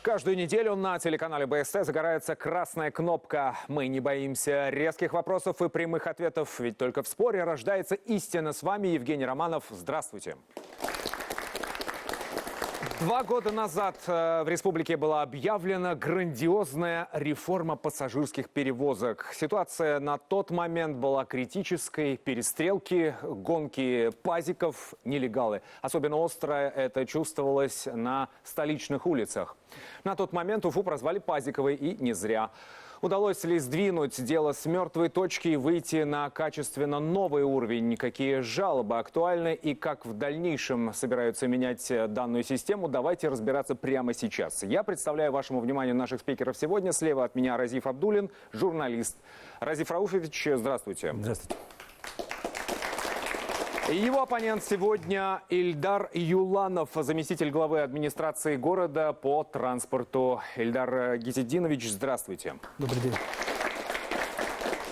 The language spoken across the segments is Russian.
Каждую неделю на телеканале БСТ загорается красная кнопка. Мы не боимся резких вопросов и прямых ответов, ведь только в споре рождается истина. С вами Евгений Романов. Здравствуйте. 2 года назад в республике была объявлена грандиозная реформа пассажирских перевозок. Ситуация на тот момент была критической. Перестрелки, гонки пазиков, нелегалы. Особенно остро это чувствовалось на столичных улицах. На тот момент Уфу прозвали Пазиковой, и не зря. Удалось ли сдвинуть дело с мертвой точки и выйти на качественно новый уровень? Какие жалобы актуальны и как в дальнейшем собираются менять данную систему? Давайте разбираться прямо сейчас. Я представляю вашему вниманию наших спикеров сегодня. Слева от меня Разиф Абдуллин, журналист. Разиф Рауфович, здравствуйте. Здравствуйте. Его оппонент сегодня Ильдар Юланов, заместитель главы администрации города по транспорту. Ильдар Гизетдинович, здравствуйте. Добрый день.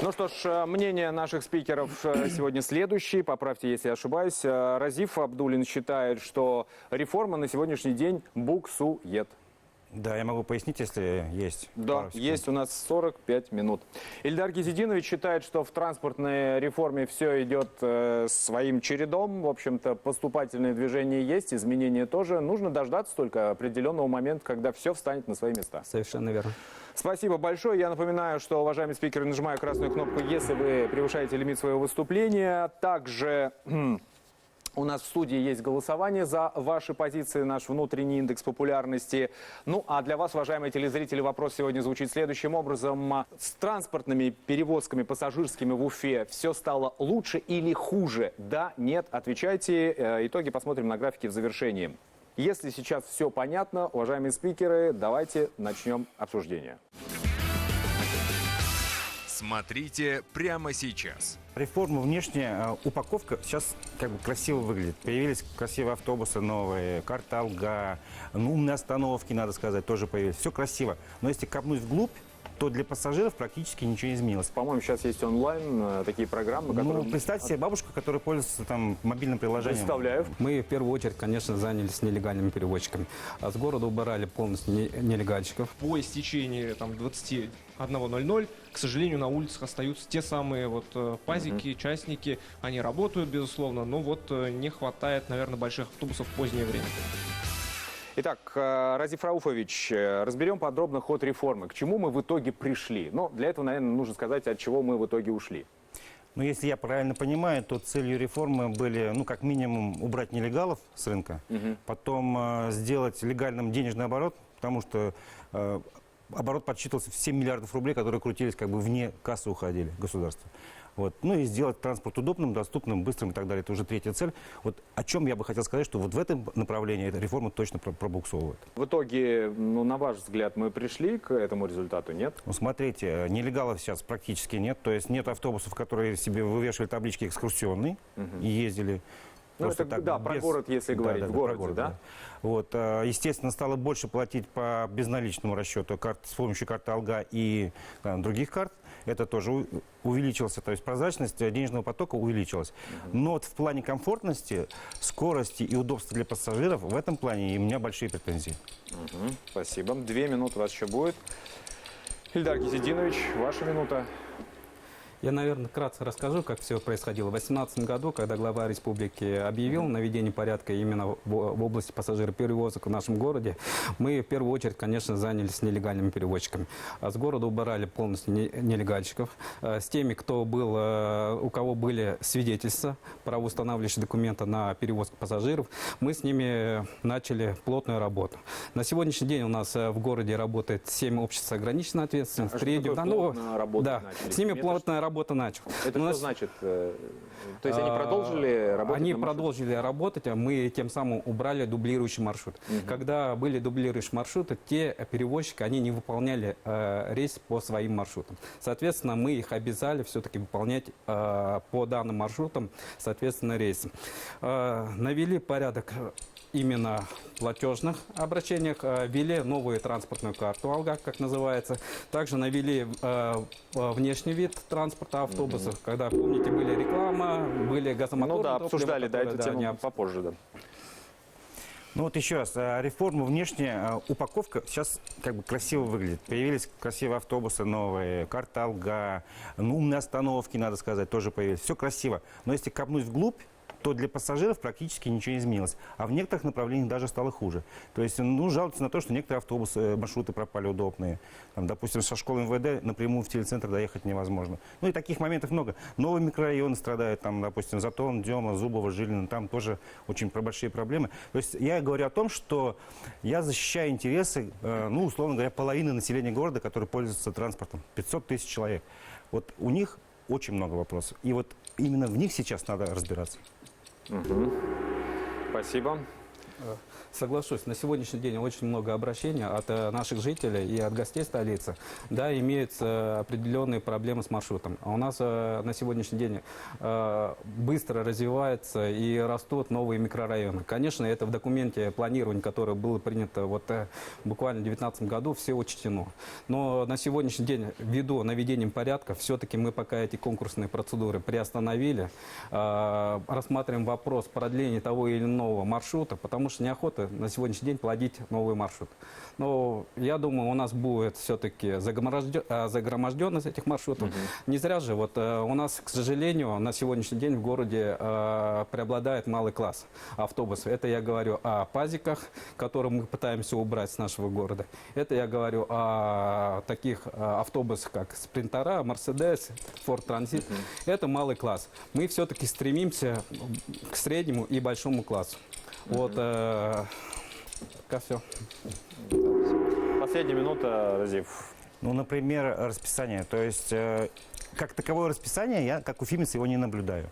Ну что ж, мнение наших спикеров сегодня следующее. Поправьте, если я ошибаюсь. Разиф Абдуллин считает, что реформа на сегодняшний день буксует. Да, я могу пояснить, если есть. Да, есть у нас 45 минут. Ильдар Гизетдинович считает, что в транспортной реформе все идет своим чередом. В общем-то, поступательные движения есть, изменения тоже. Нужно дождаться только определенного момента, когда все встанет на свои места. Совершенно верно. Спасибо большое. Я напоминаю, что, уважаемые спикеры, нажимаю красную кнопку, если вы превышаете лимит своего выступления. Также у нас в студии есть голосование за ваши позиции, наш внутренний индекс популярности. Ну, а для вас, уважаемые телезрители, вопрос сегодня звучит следующим образом. С транспортными перевозками пассажирскими в Уфе все стало лучше или хуже? Да, нет, отвечайте. Итоги посмотрим на графике в завершении. Если сейчас все понятно, уважаемые спикеры, давайте начнем обсуждение. Смотрите прямо сейчас. Реформа внешняя, упаковка сейчас как бы красиво выглядит. Появились красивые автобусы новые, карта Алга, умные остановки, надо сказать, тоже появились. Все красиво. Но если копнуть вглубь, то для пассажиров практически ничего не изменилось. По-моему, сейчас есть онлайн такие программы, которые... Ну, представьте себе бабушку, которая пользуется там мобильным приложением. Представляю. Мы в первую очередь, конечно, занялись нелегальными перевозчиками. А с города убрали полностью нелегальщиков. По истечении 21:00, к сожалению, на улицах остаются те самые пазики, частники. Они работают, безусловно, но не хватает, наверное, больших автобусов в позднее время. Итак, Разиф Рауфович, разберем подробно ход реформы. К чему мы в итоге пришли? Но для этого, наверное, нужно сказать, от чего мы в итоге ушли. Но если я правильно понимаю, то целью реформы были, как минимум, убрать нелегалов с рынка, потом сделать легальным денежный оборот, потому что оборот подсчитывался в 7 миллиардов рублей, которые крутились вне кассы, уходили государства. Ну и сделать транспорт удобным, доступным, быстрым и так далее. Это уже третья цель. О чем я бы хотел сказать, что в этом направлении эта реформа точно пробуксовывает. В итоге, на ваш взгляд, мы пришли к этому результату, нет? Смотрите, нелегалов сейчас практически нет. То есть нет автобусов, которые себе вывешивали таблички «экскурсионный» и ездили. Это, так, про город, если говорить, в городе, да? Естественно, стало больше платить по безналичному расчету с помощью карты Алга и других карт. Это тоже увеличилось, то есть прозрачность денежного потока увеличилась. Но в плане комфортности, скорости и удобства для пассажиров, в этом плане у меня большие претензии. Спасибо. 2 минуты у вас еще будет. Ильдар Гизетдинович, ваша минута. Я, наверное, вкратце расскажу, как все происходило. В 2018 году, когда глава республики объявил наведение порядка именно в области пассажироперевозок в нашем городе, мы в первую очередь, конечно, занялись нелегальными перевозчиками. А с города убрали полностью нелегальщиков. С теми, у кого были свидетельства, правоустанавливающие документы на перевозку пассажиров, мы с ними начали плотную работу. На сегодняшний день у нас в городе работает 7 обществ с ограниченной ответственностью. С ними плотная работа начал. Это что значит? То есть они продолжили работать? Они продолжили работать, а мы тем самым убрали дублирующий маршрут. Когда были дублирующие маршруты, те перевозчики, они не выполняли рейс по своим маршрутам. Соответственно, мы их обязали все-таки выполнять по данным маршрутам, соответственно, рейсы. Навели порядок именно платежных обращениях, ввели новую транспортную карту Алга, как называется. Также навели внешний вид транспорта автобусов, когда, помните, были реклама, были газомоторные обсуждали эту тему попозже, да. Ну вот еще раз, реформа внешняя, упаковка сейчас как бы красиво выглядит. Появились красивые автобусы новые, карта Алга, ну, умные остановки, надо сказать, тоже появились. Все красиво. Но если копнуть вглубь, то для пассажиров практически ничего не изменилось. А в некоторых направлениях даже стало хуже. То есть, ну, жалуются на то, что некоторые автобусы, маршруты пропали удобные. Там, допустим, со школы МВД напрямую в телецентр доехать невозможно. Ну и таких моментов много. Новые микрорайоны страдают, там, допустим, Затон, Дема, Зубово, Жилина, там тоже очень большие проблемы. То есть я говорю о том, что я защищаю интересы, ну, условно говоря, половины населения города, которые пользуются транспортом. 500 тысяч человек. Вот у них очень много вопросов. И вот именно в них сейчас надо разбираться. Спасибо. Соглашусь, на сегодняшний день очень много обращений от наших жителей и от гостей столицы. Да, имеются определенные проблемы с маршрутом. А у нас на сегодняшний день быстро развиваются и растут новые микрорайоны. Конечно, это в документе планирования, которое было принято вот, буквально в 2019 году, все учтено. Но на сегодняшний день, ввиду наведением порядка, все-таки мы пока эти конкурсные процедуры приостановили. Рассматриваем вопрос продления того или иного маршрута, потому что неохота на сегодняшний день плодить новый маршрут. Но я думаю, у нас будет все-таки загроможденность этих маршрутов. Не зря же, вот у нас, к сожалению, на сегодняшний день в городе преобладает малый класс автобусов. Это я говорю о пазиках, которые мы пытаемся убрать с нашего города. Это я говорю о таких автобусах, как Спринтера, Мерседес, Форд Транзит. Это малый класс. Мы все-таки стремимся к среднему и большому классу. Вот, пока все. Последняя минута, Разив. Ну, например, расписание. То есть, как таковое расписание, я, как уфимец, его не наблюдаю.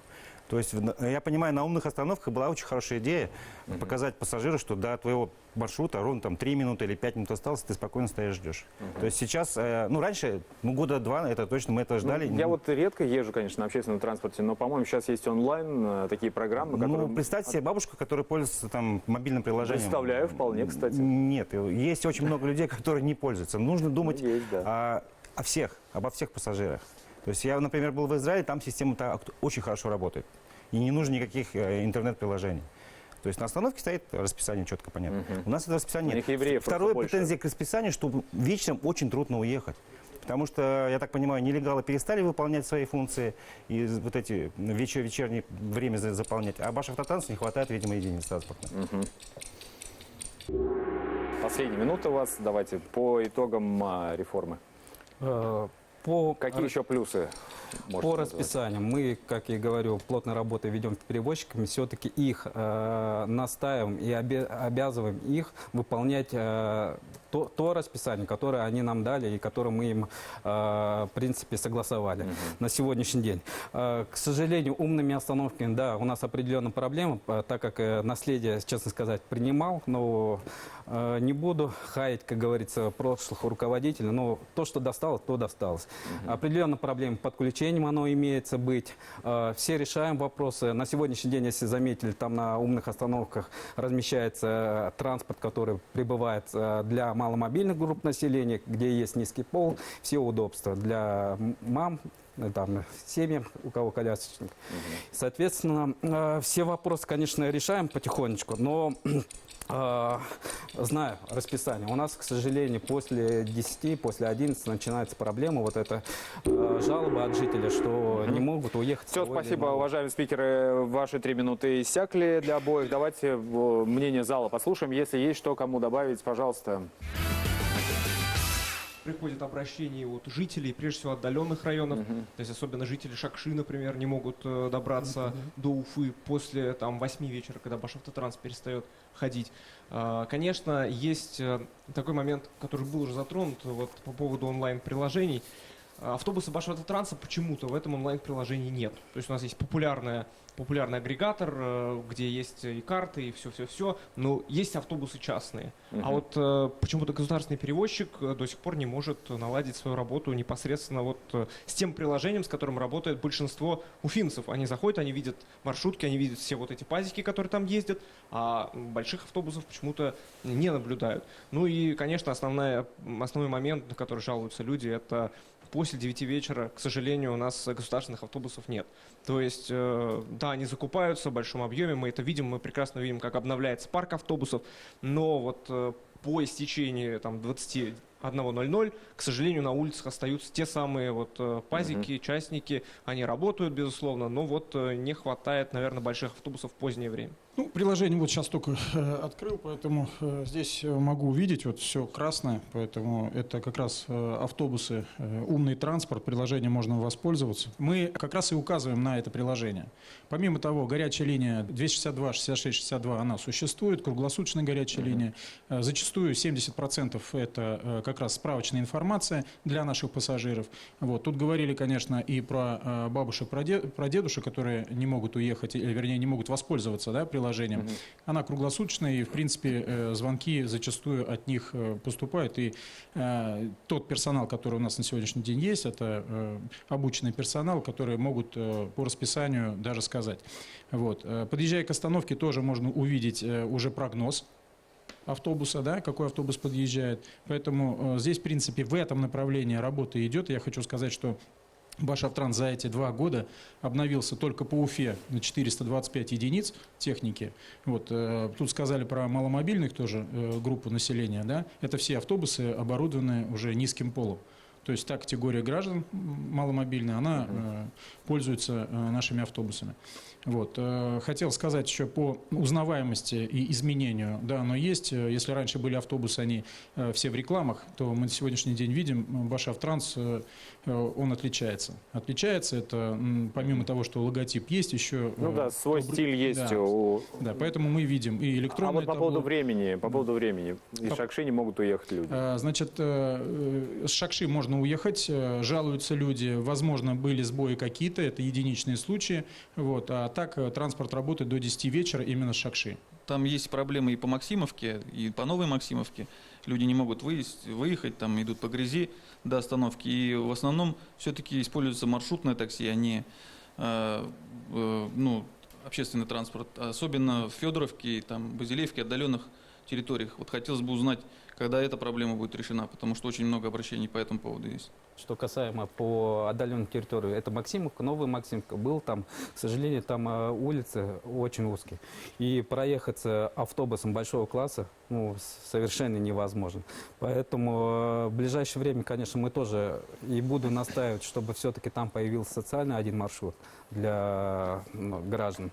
То есть, я понимаю, на умных остановках была очень хорошая идея показать пассажиру, что до твоего маршрута ровно там 3 минуты или 5 минут осталось, ты спокойно стоишь, ждешь. То есть сейчас, ну, раньше, ну, года 2, это точно, мы это ждали. Я вот редко езжу, конечно, на общественном транспорте, но, по-моему, сейчас есть онлайн такие программы, которые... Ну, представьте себе бабушку, которая пользуется там мобильным приложением. Представляю, вполне, кстати. Нет, есть очень много людей, которые не пользуются. Нужно думать Есть, да. обо всех пассажирах. То есть я, например, был в Израиле, там система очень хорошо работает. И не нужно никаких интернет-приложений. То есть на остановке стоит расписание четко понятно. У нас это расписание нет. Вторая претензия к расписанию, что вечером очень трудно уехать. Потому что, я так понимаю, нелегалы перестали выполнять свои функции и вот эти вечернее время заполнять. А Башавтотранс не хватает, видимо, единиц транспорта. Последняя минута у вас. Давайте по итогам реформы. Какие еще плюсы? По расписанию мы, как я говорю, плотно работой ведем с перевозчиками, все-таки их настаиваем и обязываем их выполнять то расписание, которое они нам дали и которое мы им, в принципе, согласовали на сегодняшний день. К сожалению, умными остановками, да, у нас определенная проблема, так как наследие, честно сказать, принимал, но не буду хаять, как говорится, прошлых руководителей, но то, что досталось, то досталось. Определенная проблема подключением оно имеется быть. Все решаем вопросы. На сегодняшний день, если заметили, там на умных остановках размещается транспорт, который прибывает для маломобильных групп населения, где есть низкий пол, все удобства для мам, там, семьям, у кого колясочник. Соответственно, все вопросы, конечно, решаем потихонечку, но знаю расписание. У нас, к сожалению, после 10, после 11 начинается проблема. Вот это жалобы от жителей, что не могут уехать. Все, спасибо, уважаемые спикеры. Ваши 3 минуты иссякли для обоих. Давайте мнение зала послушаем. Если есть что кому добавить, пожалуйста. Приходят обращения от жителей, прежде всего отдаленных районов, то есть особенно жители Шакши, например, не могут добраться до Уфы после там 8 вечера, когда Башавтотранс перестает ходить. Конечно, есть такой момент, который был уже затронут вот, по поводу онлайн-приложений. Автобусы Башавтотранса почему-то в этом онлайн-приложении нет. То есть у нас есть популярный агрегатор, где есть и карты, и все-все-все, но есть автобусы частные. А вот почему-то государственный перевозчик до сих пор не может наладить свою работу непосредственно вот с тем приложением, с которым работает большинство уфимцев. Они заходят, они видят маршрутки, они видят все вот эти пазики, которые там ездят, а больших автобусов почему-то не наблюдают. Ну и, конечно, основной момент, на который жалуются люди, это после 9 вечера, к сожалению, у нас государственных автобусов нет. То есть, Да, они закупаются в большом объеме, мы это видим, мы прекрасно видим, как обновляется парк автобусов, но вот по истечении там 21:00, к сожалению, на улицах остаются те самые вот пазики, частники, они работают, безусловно, но вот не хватает, наверное, больших автобусов в позднее время. Ну, приложение вот сейчас только открыл, поэтому здесь могу увидеть вот все красное, поэтому это как раз автобусы, умный транспорт, приложение можно воспользоваться. Мы как раз и указываем на это приложение. Помимо того, горячая линия 262 66 62, она существует, круглосуточная горячая линия. Зачастую 70% это как раз справочная информация для наших пассажиров. Вот. Тут говорили, конечно, и про бабушек, про дедушек, которые не могут уехать, или, вернее, не могут воспользоваться, да, приложением. Она круглосуточная, и, в принципе, звонки зачастую от них поступают. И тот персонал, который у нас на сегодняшний день есть, это обученный персонал, который могут по расписанию даже сказать. Вот. Подъезжая к остановке, тоже можно увидеть уже прогноз автобуса, да, какой автобус подъезжает. Поэтому здесь, в принципе, в этом направлении работа идет. Я хочу сказать, что Башавтранс за эти 2 года обновился только по Уфе на 425 единиц техники. Вот, тут сказали про маломобильных тоже группу населения. Да? Это все автобусы, оборудованные уже низким полом. То есть та категория граждан маломобильная, она пользуется нашими автобусами. Вот. Хотел сказать еще по узнаваемости и изменению. Да, оно есть. Если раньше были автобусы, они все в рекламах, то мы на сегодняшний день видим, Башавтранс, он отличается. Отличается это, помимо того, что логотип есть, еще... Ну да, свой стиль есть. Да, да, поэтому мы видим и электронные вот по поводу времени, из Шакши не могут уехать люди. Значит, с Шакши можно уехать, жалуются люди, возможно, были сбои какие-то, это единичные случаи, вот, а так транспорт работает до 10 вечера именно с Шакши. Там есть проблемы и по Максимовке, и по Новой Максимовке. Люди не могут выехать, там идут по грязи до остановки. И в основном все-таки используется маршрутное такси, а не общественный транспорт. Особенно в Федоровке, там, Базилевке, отдаленных территориях. Вот хотелось бы узнать, когда эта проблема будет решена, потому что очень много обращений по этому поводу есть. Что касаемо по отдаленной территории, это Максимовка, Новая Максимовка. Был там, к сожалению, там улицы очень узкие. И проехаться автобусом большого класса совершенно невозможно. Поэтому в ближайшее время, конечно, мы тоже и буду настаивать, чтобы все-таки там появился социальный один маршрут для граждан.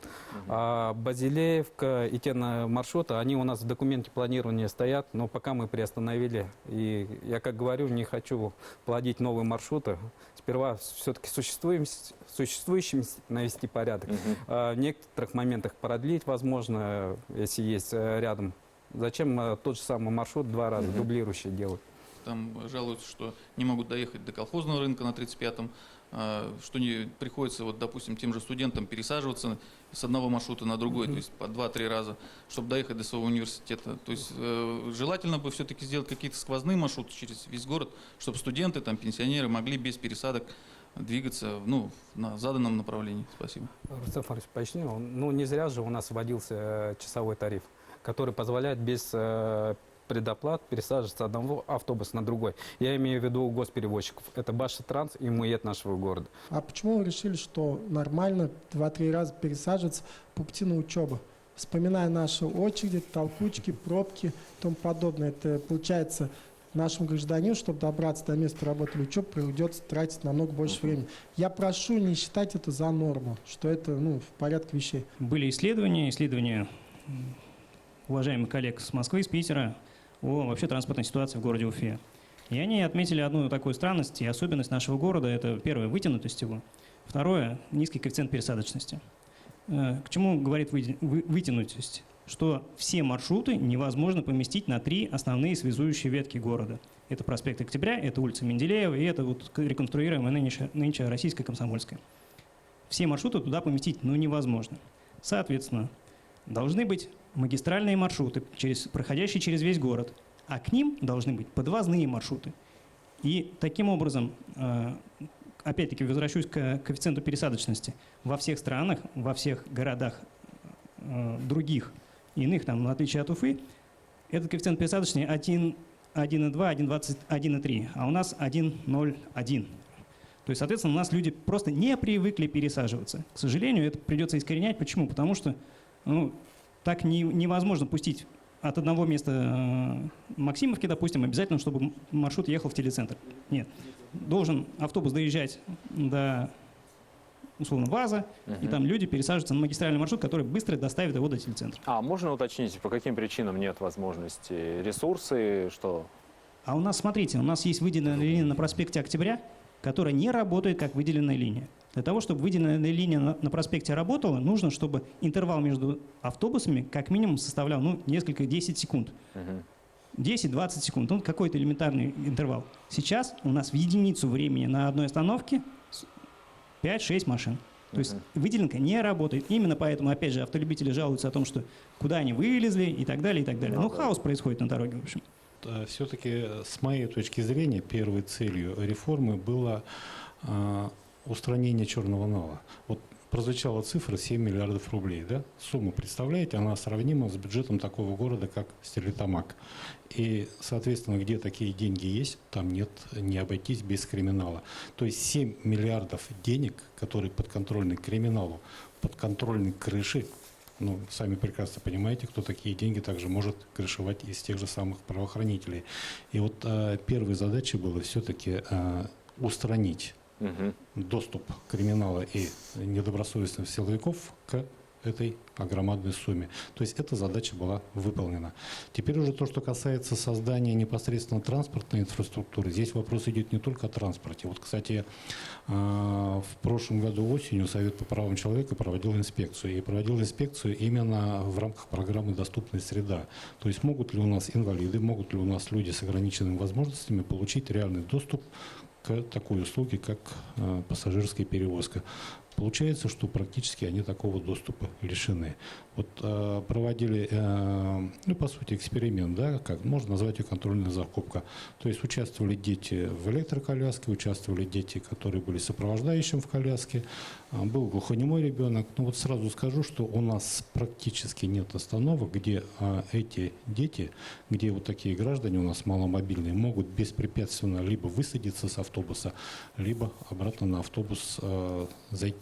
А Базилеевка и те маршруты, они у нас в документе планирования стоят, но пока мы приостановили. И я, как говорю, не хочу плодить новые маршруты. Сперва все-таки существующими навести порядок. В некоторых моментах продлить, возможно, если есть рядом. Зачем тот же самый маршрут 2 раза дублирующий делать? Там жалуются, что не могут доехать до колхозного рынка на 35-м, что приходится, вот, допустим, тем же студентам пересаживаться с одного маршрута на другой, то есть по 2-3 раза, чтобы доехать до своего университета. То есть желательно бы все-таки сделать какие-то сквозные маршруты через весь город, чтобы студенты, там, пенсионеры могли без пересадок двигаться на заданном направлении. Спасибо. Рустам Фарич пояснил, не зря же у нас вводился часовой тариф, который позволяет без предоплат пересаживаться с одного автобуса на другой. Я имею в виду госперевозчиков. Это Башавтранс и МУЭТ нашего города. А почему вы решили, что нормально 2-3 раза пересаживаться по пути на учебу? Вспоминая наши очереди, толкучки, пробки и тому подобное. Это получается нашему гражданину, чтобы добраться до места работы или учебы, придется тратить намного больше времени. Я прошу не считать это за норму, что это в порядке вещей. Были исследования уважаемых коллег с Москвы, с Питера, о вообще транспортной ситуации в городе Уфе. И они отметили одну такую странность и особенность нашего города. Это первое, вытянутость его. Второе, низкий коэффициент пересадочности. К чему говорит вытянутость? Что все маршруты невозможно поместить на 3 основные связующие ветки города. Это проспект Октября, это улица Менделеева и это вот реконструируемая нынче Российская Комсомольская. Все маршруты туда поместить невозможно. Соответственно, должны быть магистральные маршруты, проходящие через весь город, а к ним должны быть подвозные маршруты. И таким образом, опять-таки, возвращусь к коэффициенту пересадочности. Во всех странах, во всех городах других иных, в отличие от Уфы, этот коэффициент пересадочности 1,2, 1,20, 1,3, а у нас 1,01. То То есть, соответственно, у нас люди просто не привыкли пересаживаться. К сожалению, это придется искоренять. Почему? Потому что так невозможно пустить от одного места Максимовки, допустим, обязательно, чтобы маршрут ехал в телецентр. Нет. Должен автобус доезжать до, условно, ВАЗа, и там люди пересаживаются на магистральный маршрут, который быстро доставит его до телецентра. А можно уточнить, по каким причинам нет возможности? Ресурсы, что? А у нас, смотрите, у нас есть выделенная линия на проспекте Октября, которая не работает как выделенная линия. Для того, чтобы выделенная линия на проспекте работала, нужно, чтобы интервал между автобусами как минимум составлял несколько 10 секунд. 10-20 секунд, какой-то элементарный интервал. Сейчас у нас в единицу времени на одной остановке 5-6 машин. То есть выделенка не работает. Именно поэтому, опять же, автолюбители жалуются о том, что куда они вылезли и так далее, и так далее. Хаос происходит на дороге, в общем. Все-таки, с моей точки зрения, первой целью реформы было устранение черного нала. Вот прозвучала цифра 7 миллиардов рублей. Да? Сумма, представляете, она сравнима с бюджетом такого города, как Стерлитамак. И, соответственно, где такие деньги есть, там нет, не обойтись без криминала. То есть 7 миллиардов денег, которые подконтрольны криминалу, подконтрольны крыши, сами прекрасно понимаете, кто такие деньги также может крышевать из тех же самых правоохранителей. И вот первой задачей было все-таки устранить доступ криминала и недобросовестных силовиков к этой громадной сумме. То есть эта задача была выполнена. Теперь уже то, что касается создания непосредственно транспортной инфраструктуры, здесь вопрос идет не только о транспорте. Вот, кстати, в прошлом году осенью Совет по правам человека проводил инспекцию. И проводил инспекцию именно в рамках программы «Доступная среда». То есть могут ли у нас инвалиды, могут ли у нас люди с ограниченными возможностями получить реальный доступ к такой услуге, как пассажирская перевозка. Получается, что практически они такого доступа лишены. Вот проводили, по сути, эксперимент, да, как можно назвать ее контрольная закупка. То есть участвовали дети в электроколяске, участвовали дети, которые были сопровождающим в коляске, был глухонемой ребенок. Но вот сразу скажу, что у нас практически нет остановок, где эти дети, где вот такие граждане у нас маломобильные, могут беспрепятственно либо высадиться с автобуса, либо обратно на автобус зайти.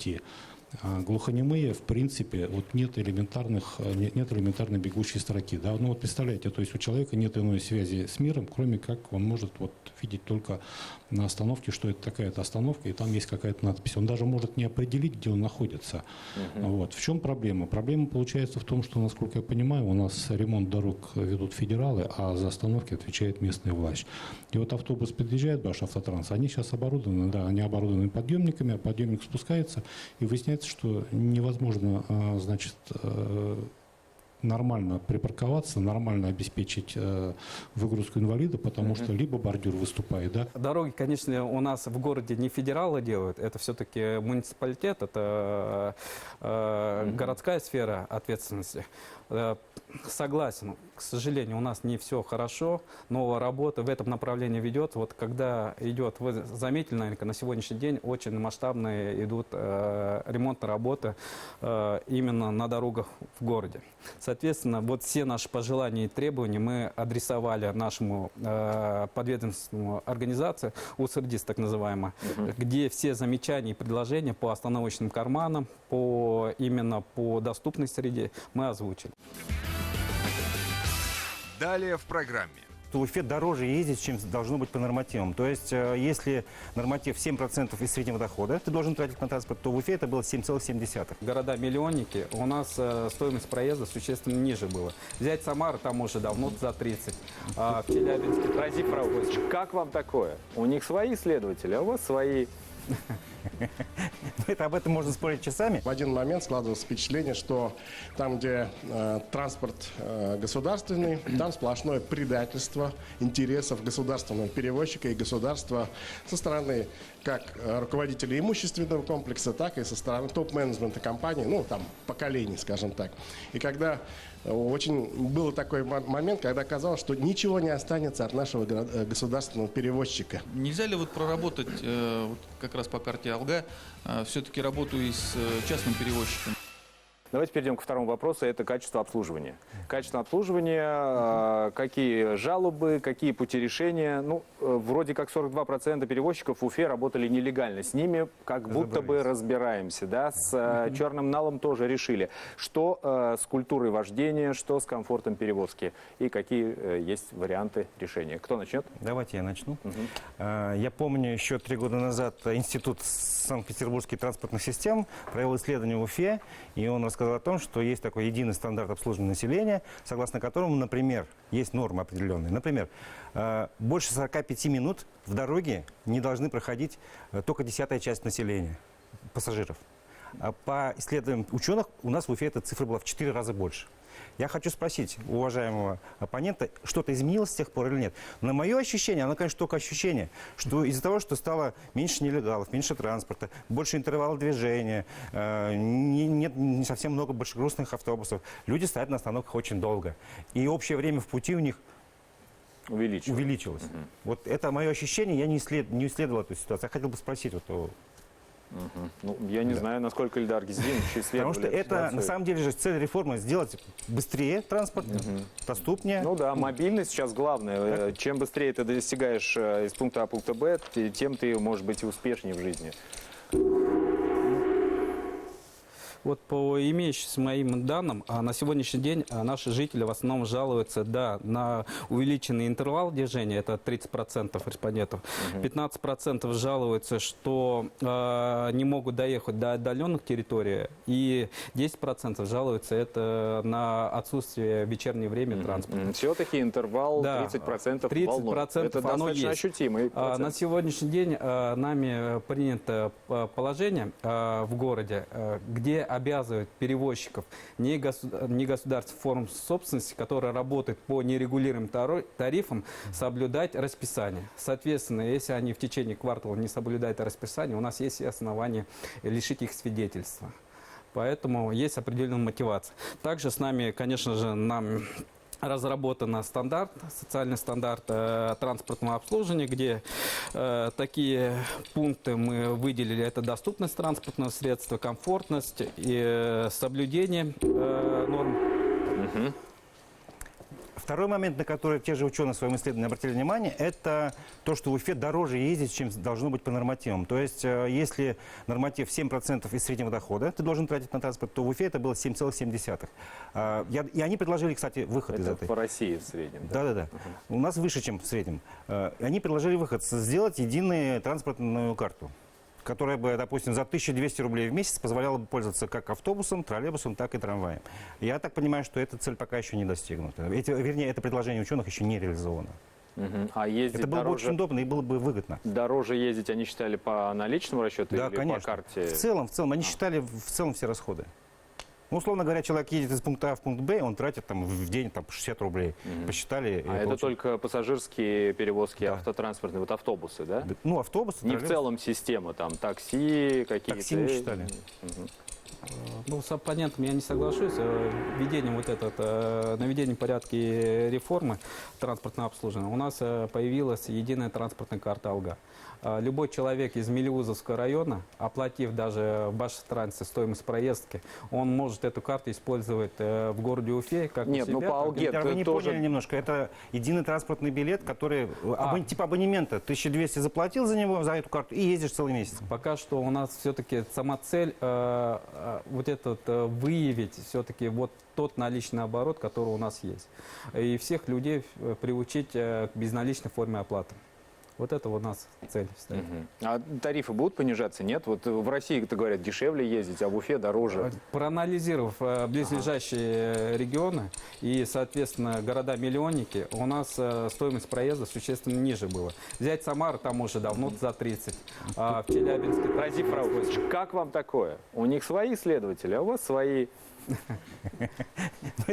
Глухонемые, в принципе, вот нет элементарной бегущей строки. Да? Вот представляете, то есть у человека нет иной связи с миром, кроме как он может видеть только на остановке, что это такая-то остановка, и там есть какая-то надпись. Он даже может не определить, где он находится. Вот. В чем проблема? Проблема получается в том, что, насколько я понимаю, у нас ремонт дорог ведут федералы, а за остановки отвечает местная власть. И вот автобус подъезжает, Башавтотранс, они сейчас оборудованы, да, они оборудованы подъемниками, а подъемник спускается, и выясняется, что невозможно, нормально припарковаться, нормально обеспечить выгрузку инвалида, потому что либо бордюр выступает, да. Дороги, конечно, у нас в городе не федералы делают, это все-таки муниципалитет, это городская сфера ответственности. Согласен, к сожалению, у нас не все хорошо, но работа в этом направлении ведет. Вот когда идет, вы заметили, наверное, на сегодняшний день очень масштабные идут ремонтные работы именно на дорогах в городе. Соответственно, вот все наши пожелания и требования мы адресовали нашему подведомственному организации, УСРДИС так называемая, где все замечания и предложения по остановочным карманам, именно по доступной среде мы озвучили. Далее в программе. В Уфе дороже ездить, чем должно быть по нормативам. То есть, если норматив 7% из среднего дохода ты должен тратить на транспорт, то в Уфе это было 7,7. Города-миллионники, у нас стоимость проезда существенно ниже была. Взять Самару, там уже давно за 30. А в Челябинске Ради проводчик. Как вам такое? У них свои следователи, а у вас свои. Об этом можно спорить часами. В один момент складывалось впечатление, что там, где транспорт государственный, там сплошное предательство интересов государственного перевозчика и государства со стороны как руководителей имущественного комплекса, так и со стороны топ-менеджмента компании, поколений, скажем так. И когда был такой момент, когда казалось, что ничего не останется от нашего государственного перевозчика. Нельзя ли проработать как раз по карте Алга все-таки работу и с частным перевозчиком? Давайте перейдем ко второму вопросу. Это качество обслуживания. Качество обслуживания, какие жалобы, какие пути решения. Ну, вроде как 42% перевозчиков в Уфе работали нелегально. С ними как будто бы разбираемся. Да? С черным налом тоже решили. Что с культурой вождения, что с комфортом перевозки. И какие есть варианты решения. Кто начнет? Давайте я начну. Я помню, еще 3 года назад Институт Санкт-Петербургских транспортных систем провел исследование в Уфе, и он рассказал о том, что есть такой единый стандарт обслуживания населения, согласно которому, например, есть нормы определенные. Например, больше 45 минут в дороге не должны проходить только 10-я часть населения, пассажиров. По исследованиям ученых, у нас в Уфе эта цифра была в 4 раза больше. Я хочу спросить уважаемого оппонента, что-то изменилось с тех пор или нет? На мое ощущение, оно, конечно, только ощущение, что из-за того, что стало меньше нелегалов, меньше транспорта, больше интервалов движения, нет не совсем много большегрузных автобусов, люди стоят на остановках очень долго. И общее время в пути у них увеличилось. Вот это мое ощущение, я не исследовал эту ситуацию. Я хотел бы спросить вот Ну, я не знаю, насколько Ильдар Гиздинович исследовал. Потому что это, на самом деле, же цель реформы сделать быстрее транспорт, доступнее. Ну да, мобильность сейчас главное. Чем быстрее ты достигаешь из пункта А в пункт Б, тем ты, может быть, и успешнее в жизни. Вот по имеющимся моим данным, на сегодняшний день наши жители в основном жалуются, да, на увеличенный интервал движения, это 30% респондентов. 15% жалуются, что не могут доехать до отдаленных территорий, и 10% жалуются это на отсутствие в вечернее время транспорта. Все-таки интервал 30% волнует. Это достаточно ощутимый процент. На сегодняшний день нами принято положение в городе, где обязывает перевозчиков негосударственных форм собственности, которые работают по нерегулируемым тарифам, соблюдать расписание. Соответственно, если они в течение квартала не соблюдают расписание, у нас есть основания лишить их свидетельства. Поэтому есть определенная мотивация. Также с нами, конечно же, разработан стандарт, социальный стандарт транспортного обслуживания, где такие пункты мы выделили. Это доступность транспортного средства, комфортность и соблюдение норм. Второй момент, на который те же ученые в своем исследовании обратили внимание, это то, что в Уфе дороже ездить, чем должно быть по нормативам. То есть, если норматив 7% из среднего дохода ты должен тратить на транспорт, то в Уфе это было 7,7. И они предложили, кстати, выход из этой. По России в среднем. Да. У нас выше, чем в среднем. Они предложили выход, сделать единую транспортную карту, которая бы, допустим, за 1200 рублей в месяц позволяла бы пользоваться как автобусом, троллейбусом, так и трамваем. Я так понимаю, что эта цель пока еще не достигнута. Вернее, это предложение ученых еще не реализовано. А ездить это было бы дороже, очень удобно и было бы выгодно. Дороже ездить они считали по наличному расчету Да, или конечно. по карте? В целом, они считали в целом все расходы. Ну, условно говоря, человек едет из пункта А в пункт Б, он тратит там, в день 60 рублей. Посчитали. Это только пассажирские перевозки, автотранспортные, вот автобусы, да? Ну, автобусы. Не в целом система, там такси какие-то. Такси не считали. Ну, с оппонентом я не соглашусь. Введением наведением порядка и реформы транспортного обслуживания у нас появилась единая транспортная карта АЛГА. Любой человек из Мелеузовского района, оплатив даже в Баштрансе стоимость проездки, он может эту карту использовать в городе Уфе, как Нет, у себя. ну по АЛГе Вы не тоже... поняли немножко. Это единый транспортный билет, который типа абонемента. 1200 заплатил за него, за эту карту, и ездишь целый месяц. Пока что у нас все-таки сама цель выявить все-таки вот тот наличный оборот, который у нас есть. И всех людей приучить к безналичной форме оплаты. Вот это у нас цель стоит. А тарифы будут понижаться? Нет? Вот в России, это говорят, дешевле ездить, а в Уфе дороже. Проанализировав близлежащие регионы и, соответственно, города-миллионники, у нас стоимость проезда существенно ниже была. Взять Самару, там уже давно за 30. А в Челябинске... Радик Рауфович, как вам такое? У них свои исследователи, а у вас свои...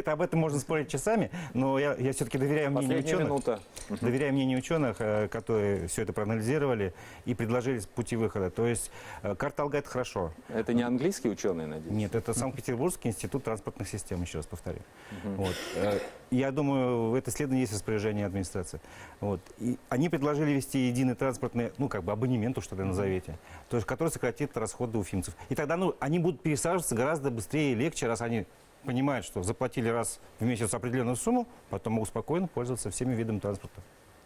Об этом можно спорить часами, но я все-таки доверяю мнению ученых. Доверяю мнению ученых, которые все это проанализировали и предложили пути выхода. То есть карта АЛГА — это хорошо. Это не английские ученые, надеюсь? Нет, это Санкт-Петербургский институт транспортных систем, еще раз повторю. Я думаю, это исследование есть распоряжение администрации. Вот. И они предложили ввести единый транспортный, ну, как бы абонемент, что-то назовете, то есть, который сократит расходы уфимцев. И тогда, ну, они будут пересаживаться гораздо быстрее и легче, раз они понимают, что заплатили раз в месяц определенную сумму, потом могут спокойно пользоваться всеми видами транспорта.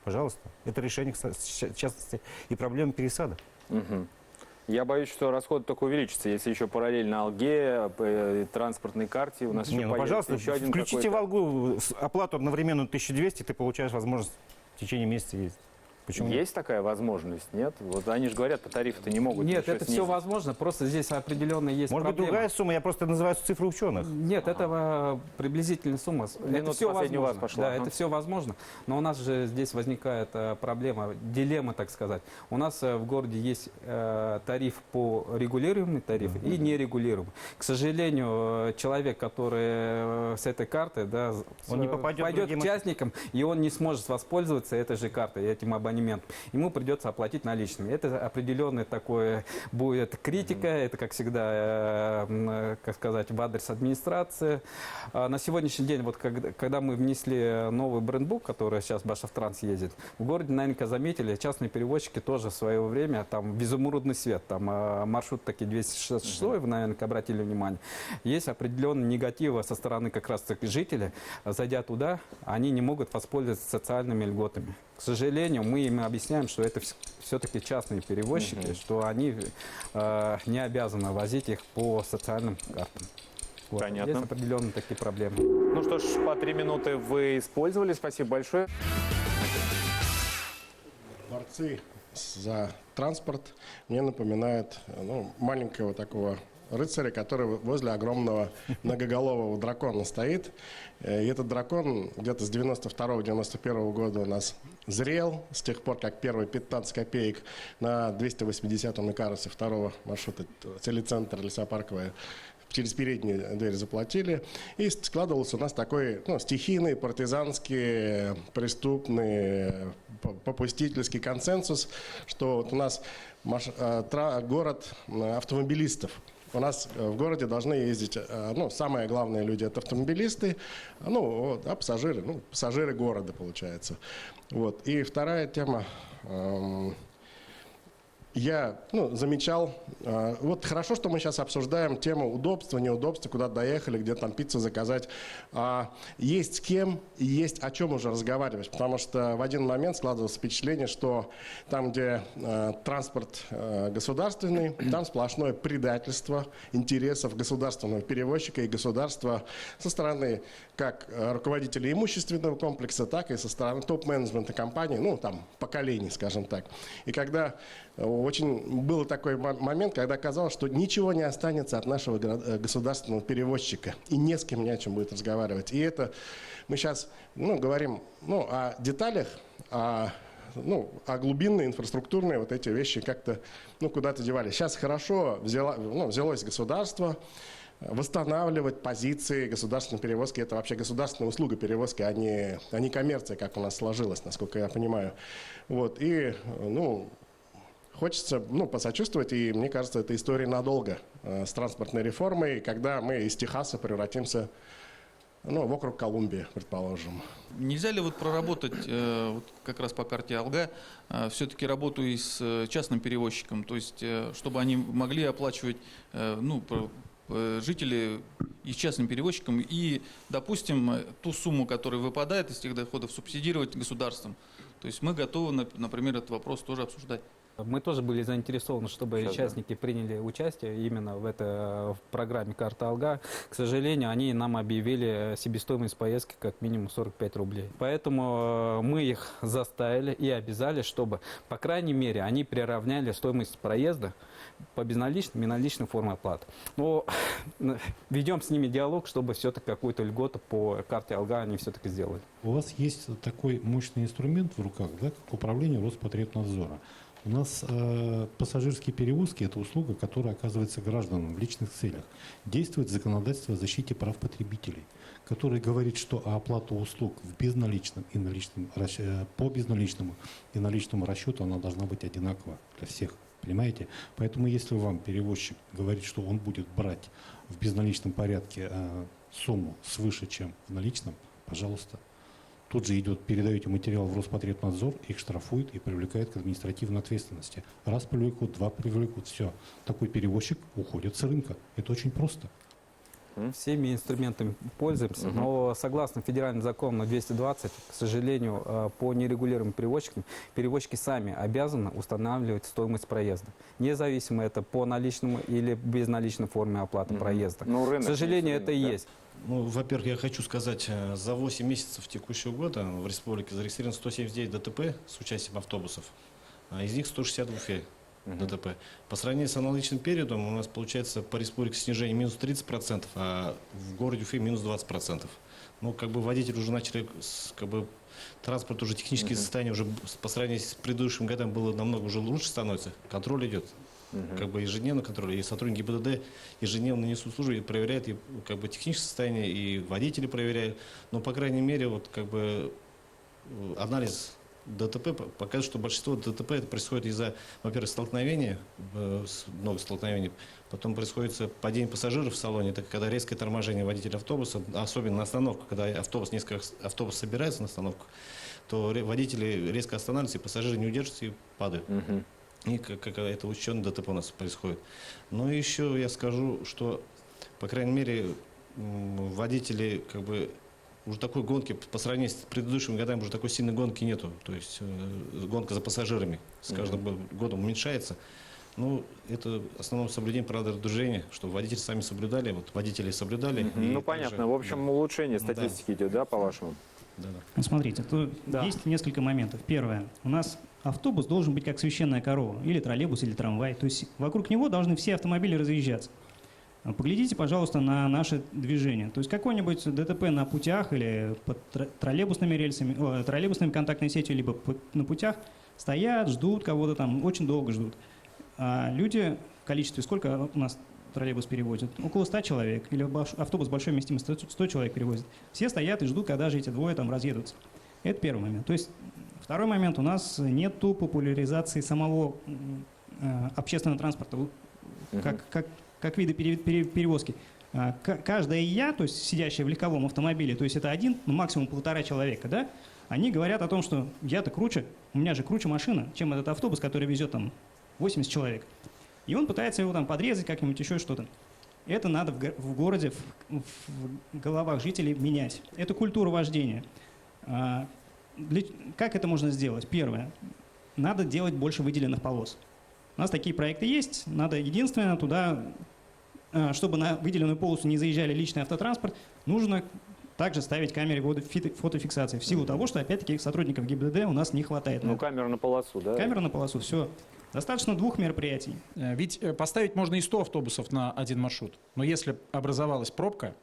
Пожалуйста. Это решение, в частности, и проблемы пересадок. Мгм. Я боюсь, что расходы только увеличатся, если еще параллельно Алге, транспортной карте у нас Не, еще ну, появится пожалуйста, еще один включите в какой-то. Алгу оплату одновременную 1200, ты получаешь возможность в течение месяца ездить. Почему? Есть такая возможность, нет? Вот они же говорят, по тарифу-то не могут. Нет, ничего это все снизить. возможно, просто здесь определенно есть Может быть, проблема. другая сумма, я просто называю цифры ученых. Нет, это приблизительная сумма. Это Минута все последняя у вас возможно. пошла, Да, ага. это все возможно. Но у нас же здесь возникает проблема, дилемма, так сказать. У нас в городе есть тариф по регулируемый тариф и нерегулируемый. К сожалению, человек, который с этой картой, да, Он не попадет пойдет другим- к частникам, и он не сможет воспользоваться этой же картой, этим абонементом. Ему придется оплатить наличными. Это определенная такое будет критика, это, как всегда, как сказать, в адрес администрации. На сегодняшний день, вот когда мы внесли новый брендбук, который сейчас Башавтранс ездит, в городе, наверняка, заметили, частные перевозчики тоже в свое время, там, в изумрудный свет, там, маршрут такие 266, вы, наверное, обратили внимание, есть определенные негативы со стороны как раз жителей. Зайдя туда, они не могут воспользоваться социальными льготами. К сожалению, мы им объясняем, что это все-таки частные перевозчики, что они не обязаны возить их по социальным картам. Вот. Понятно. Есть определенные такие проблемы. Ну что ж, по 3 минуты вы использовали. Спасибо большое. Борцы за транспорт мне напоминают маленького такого рыцаря, который возле огромного многоголового дракона стоит. И этот дракон где-то с 92-91 года у нас зрел, с тех пор, как первые 15 копеек на 280-м Икарусе второго маршрута телецентр лесопарковая через переднюю дверь заплатили. И складывался у нас такой стихийный, партизанский, преступный, попустительский консенсус, что вот у нас город автомобилистов. У нас в городе должны ездить, самые главные люди — это автомобилисты, а пассажиры, пассажиры города, получается. Вот. И вторая тема. Я замечал, вот хорошо, что мы сейчас обсуждаем тему удобства, неудобства, куда доехали, где там пиццу заказать. Есть с кем и есть о чем уже разговаривать, потому что в один момент складывалось впечатление, что там, где транспорт государственный, там сплошное предательство интересов государственного перевозчика и государства со стороны как руководителей имущественного комплекса, так и со стороны топ-менеджмента компании, поколений, скажем так. И когда очень был такой момент, когда казалось, что ничего не останется от нашего государственного перевозчика. И не с кем ни о чем будет разговаривать. И это мы сейчас говорим о деталях, а глубинные, инфраструктурные вот эти вещи как-то куда-то девались. Сейчас хорошо взялось государство восстанавливать позиции государственной перевозки. Это вообще государственная услуга перевозки, а не коммерция, как у нас сложилось, насколько я понимаю. Вот. И, хочется посочувствовать, и мне кажется, это история надолго с транспортной реформой, когда мы из Техаса превратимся вокруг Колумбии, предположим. Нельзя ли проработать как раз по карте Алга все-таки работу и с частным перевозчиком, то есть чтобы они могли оплачивать жители и с частным перевозчиком и, допустим, ту сумму, которая выпадает из тех доходов, субсидировать государством. То есть мы готовы, например, этот вопрос тоже обсуждать. Мы тоже были заинтересованы, чтобы участники приняли участие именно в программе «Карта Алга». К сожалению, они нам объявили себестоимость поездки как минимум 45 рублей. Поэтому мы их заставили и обязали, чтобы, по крайней мере, они приравняли стоимость проезда по безналичным и наличным формам оплаты. Но ведем с ними диалог, чтобы все-таки какую-то льготу по карте Алга они все-таки сделали. У вас есть такой мощный инструмент в руках, да, как управление Роспотребнадзора. У нас пассажирские перевозки – это услуга, которая оказывается гражданам в личных целях. Действует законодательство о защите прав потребителей, которое говорит, что оплата услуг в безналичном и наличном, по безналичному и наличному расчету она должна быть одинакова для всех. Понимаете? Поэтому если вам перевозчик говорит, что он будет брать в безналичном порядке сумму свыше, чем в наличном, Пожалуйста. Тут же идет, передаете материал в Роспотребнадзор, их штрафуют и привлекают к административной ответственности. Раз привлекут, два привлекут, все. Такой перевозчик уходит с рынка. Это очень просто. Всеми инструментами пользуемся, но согласно федеральному закону 220, к сожалению, по нерегулируемым перевозчикам, перевозчики сами обязаны устанавливать стоимость проезда. Независимо это по наличному или безналичной форме оплаты проезда. Ну, рынок, к сожалению, это и да? есть. Ну, во-первых, я хочу сказать, за 8 месяцев текущего года в республике зарегистрировано 179 ДТП с участием автобусов, а из них 160 в Уфе. ДТП. По сравнению с аналогичным периодом у нас получается по республике снижение минус 30%, а в городе Уфе минус 20%. Ну, как бы водители уже начали, транспорт уже техническое состояние уже по сравнению с предыдущим годом было намного уже лучше становится. Контроль идет. Как бы ежедневно контроль. И сотрудники ГИБДД ежедневно несут службу и проверяют и как бы техническое состояние, и водители проверяют. Но, по крайней мере, вот как бы анализ ДТП показывает, что большинство ДТП это происходит из-за, во-первых, столкновения, много столкновений, потом происходит падение пассажиров в салоне, это когда резкое торможение водителя автобуса, особенно на остановку, когда несколько автобус собирается на остановку, то водители резко останавливаются, и пассажиры не удерживаются и падают. И как это учетный ДТП у нас происходит. Но еще я скажу, что, по крайней мере, водители как бы уже такой гонки, по сравнению с предыдущими годами, уже такой сильной гонки нету. То есть гонка за пассажирами с каждым годом уменьшается. Ну, это в основном соблюдение правил движения, чтобы водители сами соблюдали, вот водители соблюдали. Ну, понятно. Также, в общем, улучшение статистики идет, да, по-вашему? Ну, смотрите, тут есть несколько моментов. Первое. У нас автобус должен быть как священная корова, или троллейбус, или трамвай. То есть вокруг него должны все автомобили разъезжаться. Поглядите, пожалуйста, на наше движение. То есть какой-нибудь ДТП на путях или под троллейбусными рельсами, троллейбусными контактной сетью, либо на путях стоят, ждут кого-то там, очень долго ждут. А люди в количестве, сколько у нас троллейбус перевозит? Около 100 человек. Или автобус большой вместимости 100 человек перевозит. Все стоят и ждут, когда же эти двое там разъедутся. Это первый момент. То есть второй момент. У нас нету популяризации самого общественного транспорта как вида перевозки. Каждая я, то есть сидящая в легковом автомобиле, то есть это один, ну, максимум 1,5 человека, да, они говорят о том, что я-то круче, у меня же круче машина, чем этот автобус, который везет там 80 человек. И он пытается его там подрезать как-нибудь, еще что-то. Это надо в городе, в головах жителей менять. Это культура вождения. Как это можно сделать? Первое. Надо делать больше выделенных полос. У нас такие проекты есть. Надо единственное туда, чтобы на выделенную полосу не заезжали личный автотранспорт, нужно также ставить камеры фотофиксации. В силу того, что, опять-таки, сотрудников ГИБДД у нас не хватает. Ну, камера на полосу, да? Камера на полосу, все. Достаточно 2 мероприятий. Ведь поставить можно и 100 автобусов на один маршрут. Но если образовалась пробка,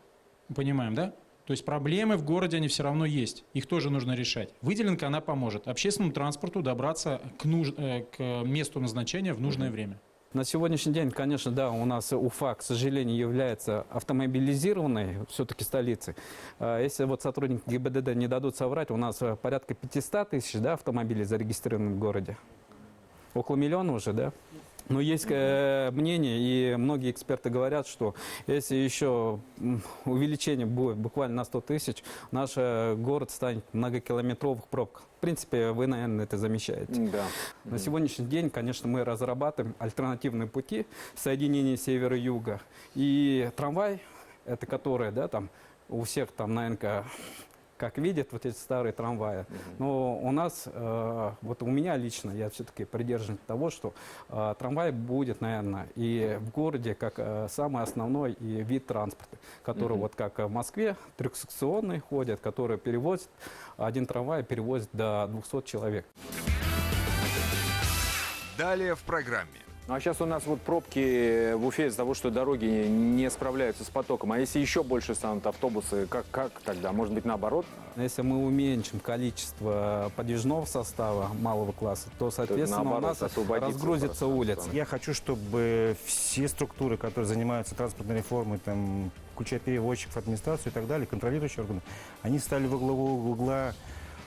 мы понимаем, да? То есть проблемы в городе, они все равно есть. Их тоже нужно решать. Выделенка, она поможет общественному транспорту добраться к месту назначения в нужное время. На сегодняшний день, конечно, да, у нас Уфа, к сожалению, является автомобилизированной все-таки столицей. Если вот сотрудники ГИБДД не дадут соврать, у нас порядка 500 тысяч, да, автомобилей зарегистрированы в городе. Около миллиона уже, да? Но есть мнение, и многие эксперты говорят, что если еще увеличение будет буквально на 100 тысяч, наш город станет в многокилометровых пробках. В принципе, вы, наверное, это замечаете. Да. На сегодняшний день, конечно, мы разрабатываем альтернативные пути соединения севера и юга. И трамвай, это который, да, там у всех там, наверное, как видят вот эти старые трамваи. Но у нас, вот у меня лично, я все-таки придерживаюсь того, что трамвай будет, наверное, и в городе как самый основной и вид транспорта, который вот как в Москве трехсекционные ходят, которые перевозят, один трамвай перевозит до 200 человек. Далее в программе. Ну, а сейчас у нас вот пробки в Уфе из-за того, что дороги не справляются с потоком. А если еще больше станут автобусы, как тогда? Может быть, наоборот? Если мы уменьшим количество подвижного состава малого класса, то, соответственно, наоборот, у нас разгрузится улица. Я хочу, чтобы все структуры, которые занимаются транспортной реформой, там, включая перевозчиков, администрацию и так далее, контролирующие органы, они стали во главу угла.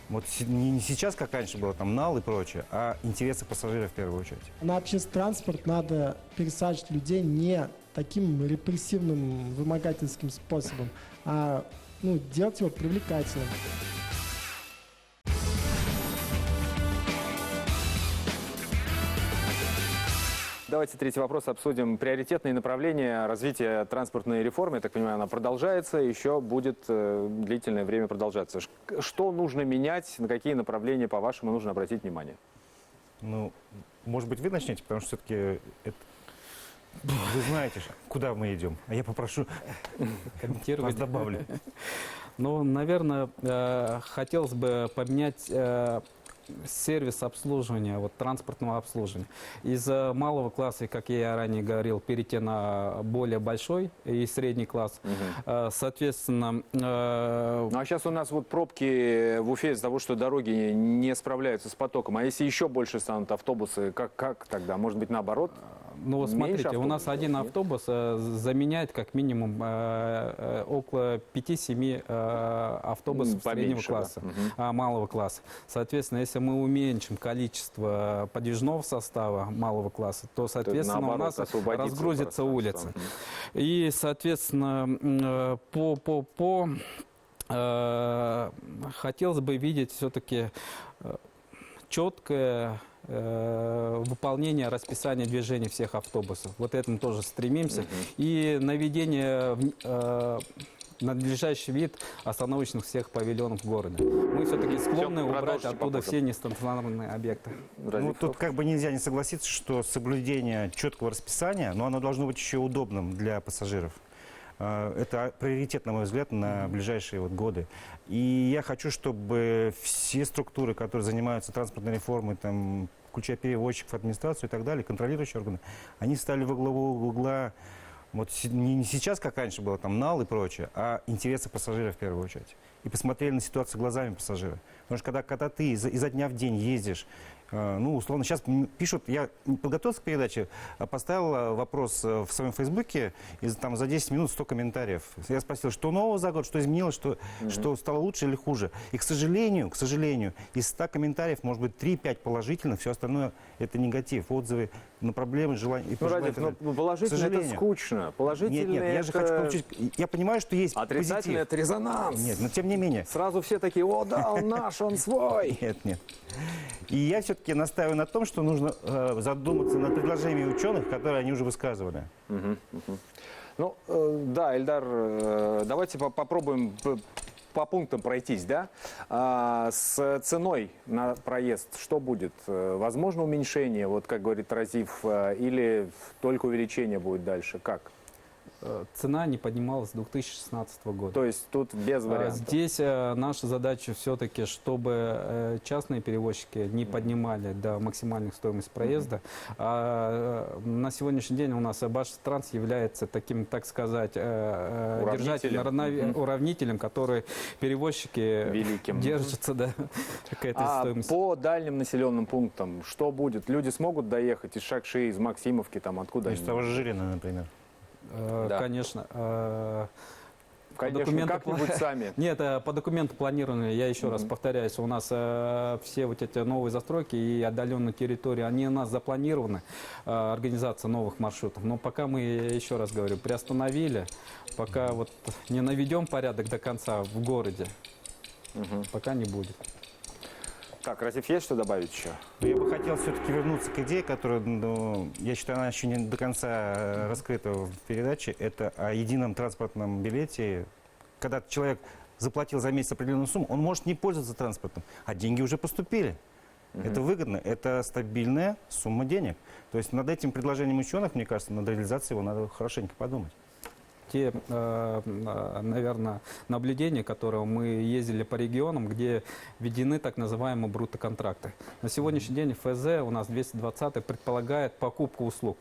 Вот не сейчас, как раньше было, там, НАЛ и прочее, а интересы пассажиров в первую очередь. На общественный транспорт надо пересаживать людей не таким репрессивным, вымогательским способом, а делать его привлекательным. Давайте третий вопрос обсудим. Приоритетные направления развития транспортной реформы, я так понимаю, она продолжается, еще будет длительное время продолжаться. Что нужно менять, на какие направления, по-вашему, нужно обратить внимание? Ну, может быть, вы начнете, потому что все-таки вы знаете, куда мы идем. А я попрошу комментировать. Вас добавлю. Ну, наверное, хотелось бы поменять сервис обслуживания, вот транспортного обслуживания. Из малого класса, как я ранее говорил, перейти на более большой и средний класс. Соответственно... Ну, а сейчас у нас вот пробки в Уфе из-за того, что дороги не справляются с потоком. А если еще больше станут автобусы, как тогда? Может быть, наоборот? Ну, вот смотрите, у нас один автобус заменяет как минимум около 5-7 автобусов среднего класса, малого класса. Соответственно, если мы уменьшим количество подвижного состава малого класса, то, соответственно, у нас разгрузится улица. И, соответственно, хотелось бы видеть все-таки четкое выполнение расписания движения всех автобусов. Вот этому тоже стремимся. И наведение надлежащий вид остановочных всех павильонов в городе. Мы все-таки склонны убрать оттуда все нестационарные объекты. Ну, тут как бы нельзя не согласиться, что соблюдение четкого расписания, но оно должно быть еще удобным для пассажиров. Это приоритет, на мой взгляд, на ближайшие годы. И я хочу, чтобы все структуры, которые занимаются транспортной реформой, там, включая перевозчиков, администрацию и так далее, контролирующие органы, они стали во главу угла вот не сейчас, как раньше было, там, НАЛ и прочее, а интересы пассажиров в первую очередь. И посмотрели на ситуацию глазами пассажира. Потому что когда ты изо дня в день ездишь, ну, условно, сейчас пишут, я подготовился к передаче, поставил вопрос в своем фейсбуке, и там за 10 минут 100 комментариев. Я спросил, что нового за год, что изменилось, что стало лучше или хуже. И, к сожалению, из 100 комментариев, может быть, 3-5 положительных, все остальное это негатив, отзывы на проблемы, желания. Ну, Радик, но положительно это скучно. Положительно нет, я же хочу получить, я понимаю, что есть отрицательный, это резонанс. Нет, но тем не менее. Сразу все такие, о, да, он наш, он свой. Нет. И я все-таки настаиваю на том, что нужно задуматься над предложениями ученых, которые они уже высказывали. Ну, да, Эльдар, давайте попробуем по пунктам пройтись, да? С ценой на проезд что будет? Возможно уменьшение, вот как говорит Разиф, или только увеличение будет дальше? Как? Цена не поднималась с 2016 года. То есть тут без вариантов? Здесь наша задача все-таки, чтобы частные перевозчики не поднимали до максимальных стоимости проезда. На сегодняшний день у нас Баштранс является таким, так сказать, уравнителем, который перевозчики держатся до этой стоимости. По дальним населенным пунктам что будет? Люди смогут доехать из Шакши, из Максимовки, там откуда? Из того же Жирина, например. Да. Конечно. Конечно, как-нибудь сами. Нет, по документу планирования, я еще раз повторяюсь, у нас все вот эти новые застройки и отдаленные территории, они у нас запланированы, организация новых маршрутов. Но пока мы, еще раз говорю, приостановили, пока вот не наведем порядок до конца в городе, пока не будет. Так, Разиф, есть что добавить еще? Я бы хотел все-таки вернуться к идее, которая, я считаю, она еще не до конца раскрыта в передаче. Это о едином транспортном билете. Когда человек заплатил за месяц определенную сумму, он может не пользоваться транспортом, а деньги уже поступили. Это выгодно, это стабильная сумма денег. То есть над этим предложением ученых, мне кажется, над реализацией его надо хорошенько подумать. Те, наверное, наблюдения, которые мы ездили по регионам, где введены так называемые брутто-контракты. На сегодняшний день ФЗ у нас 220 предполагает покупку услуг.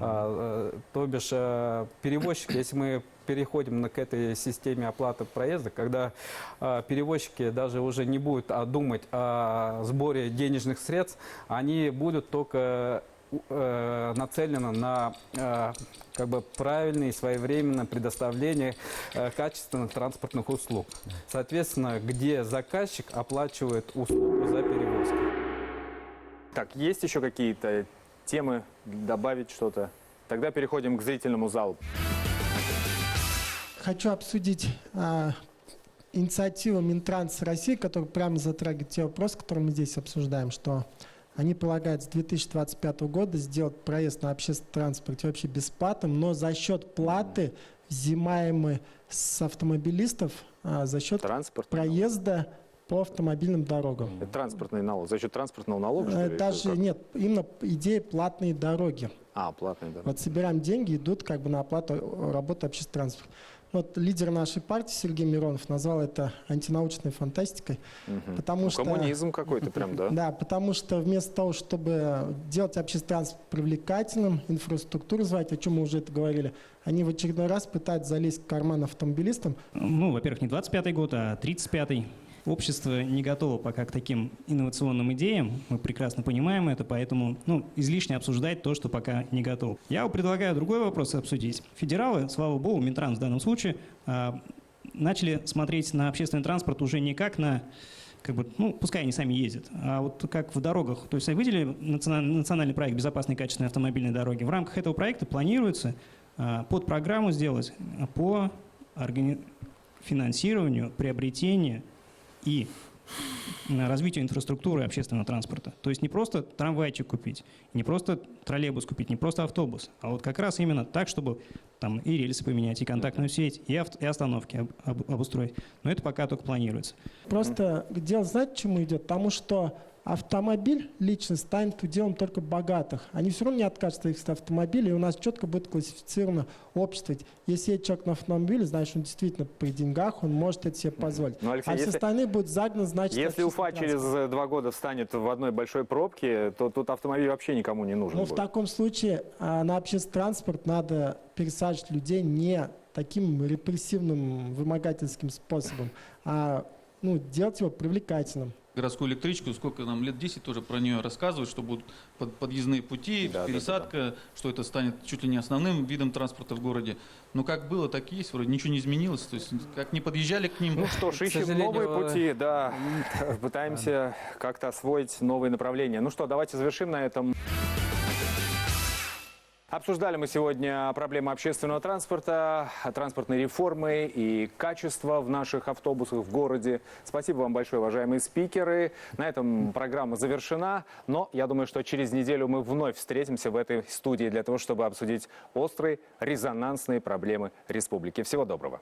То бишь перевозчик, если мы переходим к этой системе оплаты проезда, когда перевозчики даже уже не будут думать о сборе денежных средств, они будут только нацелено на как бы правильное и своевременное предоставление качественных транспортных услуг. Соответственно, где заказчик оплачивает услугу за перевозку. Так, есть еще какие-то темы, добавить что-то? Тогда переходим к зрительному залу. Хочу обсудить инициатива Минтранс России, которая прямо затрагивает те вопросы, которые мы здесь обсуждаем, что они полагают с 2025 года сделать проезд на общественном транспорте вообще бесплатным, но за счет платы, взимаемой с автомобилистов, за счет проезда по автомобильным дорогам. Это транспортный налог. За счет транспортного налога, что ли? Даже нет, именно идея платные дороги. Платные дороги. Вот собираем деньги, идут как бы на оплату работы общественного транспорта. Вот лидер нашей партии Сергей Миронов назвал это антинаучной фантастикой, потому что коммунизм какой-то прям, да? Да, потому что вместо того, чтобы делать общественный транспорт привлекательным, инфраструктуру развивать, о чем мы уже это говорили, они в очередной раз пытаются залезть в карман автомобилистам. Ну, во-первых, не 25-й год, а 35-й. Общество не готово пока к таким инновационным идеям. Мы прекрасно понимаем это, поэтому излишне обсуждать то, что пока не готово. Я предлагаю другой вопрос обсудить. Федералы, слава богу, Минтранс в данном случае, начали смотреть на общественный транспорт уже не как на, пускай они сами ездят, а вот как в дорогах. То есть выделили национальный проект «Безопасные и качественные автомобильные дороги». В рамках этого проекта планируется под программу сделать по финансированию, приобретению и развитию инфраструктуры общественного транспорта. То есть не просто трамвайчик купить, не просто троллейбус купить, не просто автобус, а вот как раз именно так, чтобы там и рельсы поменять, и контактную сеть, и остановки обустроить. Но это пока только планируется. Просто дело, знаете, к чему идет? Потому что автомобиль лично станет уделом только богатых. Они все равно не откажутся от автомобилей, и у нас четко будет классифицировано общество. Если едет человек на автомобиле, значит, он действительно при деньгах, он может это себе позволить. Алексей, все остальные будут загнаны, значит... Если Уфа через 2 года встанет в одной большой пробке, то тут автомобиль вообще никому не нужен будет. В таком случае на общественный транспорт надо пересаживать людей не таким репрессивным, вымогательским способом, а делать его привлекательным. Городскую электричку, сколько нам, лет 10 тоже про нее рассказывают, что будут подъездные пути, пересадка, что это станет чуть ли не основным видом транспорта в городе. Но как было, так и есть, вроде ничего не изменилось. То есть как не подъезжали к ним. Ну что ж, ищем новые пути, да, пытаемся как-то освоить новые направления. Ну что, давайте завершим на этом. Обсуждали мы сегодня проблемы общественного транспорта, транспортной реформы и качества в наших автобусах в городе. Спасибо вам большое, уважаемые спикеры. На этом программа завершена, но я думаю, что через неделю мы вновь встретимся в этой студии для того, чтобы обсудить острые, резонансные проблемы республики. Всего доброго.